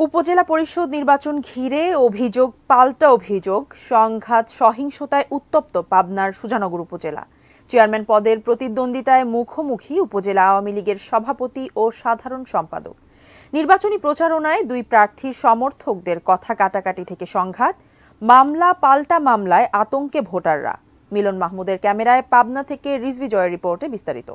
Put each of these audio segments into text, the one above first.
উপজেলা পরিষদ নির্বাচন ঘিরে অভিযোগ পাল্টা অভিযোগ, সংঘাত সহিংসতায় উত্তপ্ত পাবনার সুজানগর উপজেলা। চেয়ারম্যান পদের প্রতিদ্বন্দ্বিতায় মুখোমুখি উপজেলা আওয়ামী লীগের সভাপতি ও সাধারণ সম্পাদক। নির্বাচনী প্রচারণায় দুই প্রার্থীর সমর্থকদের কথা কাটাকাটি থেকে সংঘাত, মামলা পাল্টা মামলায় আতঙ্কে ভোটাররা। মিলন মাহমুদের ক্যামেরায় পাবনা থেকে রিজভি জয়ের রিপোর্টে বিস্তারিত।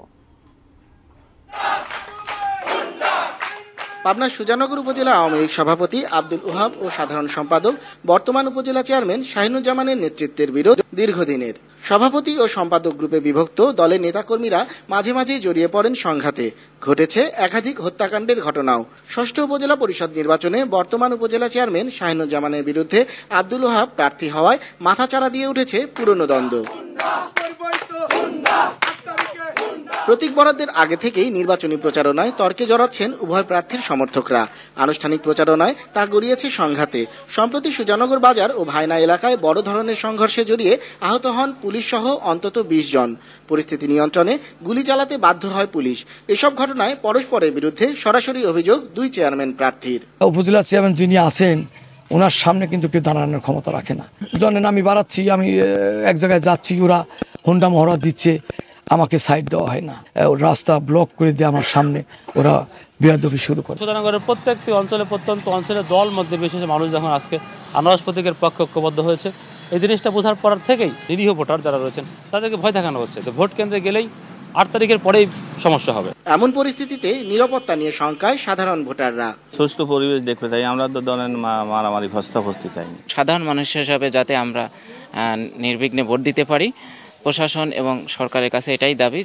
পাবনার সুজানগর উপজেলা আওয়ামী লীগ সভাপতি আব্দুল ওহাব ও সাধারণ সম্পাদক বর্তমান উপজেলা চেয়ারম্যান শাহিনুজ্জামানের নেতৃত্বের বিরোধ দীর্ঘদিনের। সভাপতি ও সম্পাদক গ্রুপে বিভক্ত দলের নেতাকর্মীরা মাঝে মাঝেই জড়িয়ে পড়েন সংঘাতে। ঘটেছে একাধিক হত্যাকাণ্ডের ঘটনাও। ষষ্ঠ উপজেলা পরিষদ নির্বাচনে বর্তমান উপজেলা চেয়ারম্যান শাহিনুজ্জামানের বিরুদ্ধে আব্দুল ওহাব প্রার্থী হওয়ায় মাথাচাড়া দিয়ে উঠেছে পুরনো দ্বন্দ্ব। প্রতীক বরাদ্দের আগে থেকেই নির্বাচনী প্রচারণায় তর্কে জড়াচ্ছেন উভয় প্রার্থীর সমর্থকরা। আনুষ্ঠানিক প্রচারণায় তা গড়িয়েছে সংঘাতে। সম্প্রতি সুজানগর বাজার ও ভাইনা এলাকায় বড় ধরনের সংঘর্ষে জড়িয়ে আহত হন পুলিশ সহ অন্তত 20 জন। পরিস্থিতি নিয়ন্ত্রণে গুলি চালাতে বাধ্য হয় পুলিশ। এসব ঘটনায় পরস্পরের বিরুদ্ধে সরাসরি অভিযোগ দুই চেয়ারম্যান প্রার্থীর। উপজেলা চেয়ারম্যান যিনি আছেন ওনার সামনে কিন্তু কেউ দাঁড়ানোর ক্ষমতা রাখে না। ধরেন আমি বাড়াচ্ছি, আমি এক জায়গায় যাচ্ছি, ওরা হোন্ডা মহড়া দিচ্ছে, আমাকে সাইড দেওয়া হয় না, রাস্তা ব্লক করে দিয়ে আমার সামনে ওরা বেয়াদবি শুরু করে। সুজানগরের প্রত্যেকটি অঞ্চলে প্রত্যন্ত অঞ্চলে দল মধ্যে বিশেষ মানুষ যখন আজকে আনারস প্রতীকের পক্ষে ঐক্যবদ্ধ হয়েছে, এই জিনিসটা বোঝার পর থেকেই নিরীহ ভোটার যারা রয়েছেন তাদেরকে ভয় দেখানো হচ্ছে যে ভোট কেন্দ্রে গেলেই 8 তারিখের পরেই সমস্যা হবে। এমন পরিস্থিতিতে নিরাপত্তা নিয়ে শঙ্কায় সাধারণ ভোটাররা। সুষ্ঠু পরিবেশ দেখতে চাই, আমরা তো ধরেন মারামারি ফস্তাফস্তি চাই না। সাধারণ মানুষ হিসাবে যাতে আমরা নির্বিঘ্নে ভোট দিতে পারি, প্রশাসন এবং সরকারের কাছে এটাই দাবি।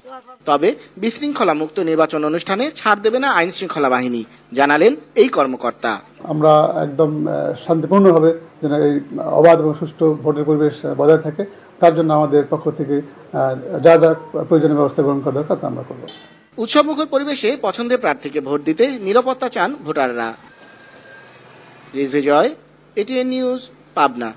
তবে বিশৃঙ্খলা মুক্ত নির্বাচন অনুষ্ঠানে ছাড় দেবে না আইন শৃঙ্খলা বাহিনী, জানালেন এই কর্মকর্তা। আমরা একদম শান্তিপূর্ণভাবে যেন এই অবাধ এবং সুষ্ঠু ভোটের পরিবেশ বজায় থাকে, তার জন্য আমাদের পক্ষ থেকে যা যা প্রয়োজনীয় ব্যবস্থা গ্রহণ করা দরকার তা আমরা করব। উৎসবমুখর পরিবেশে পছন্দের প্রার্থীকে ভোট দিতে নিরাপত্তা চান ভোটাররা। রিজভি জয়, এটিএন নিউজ, পাবনা।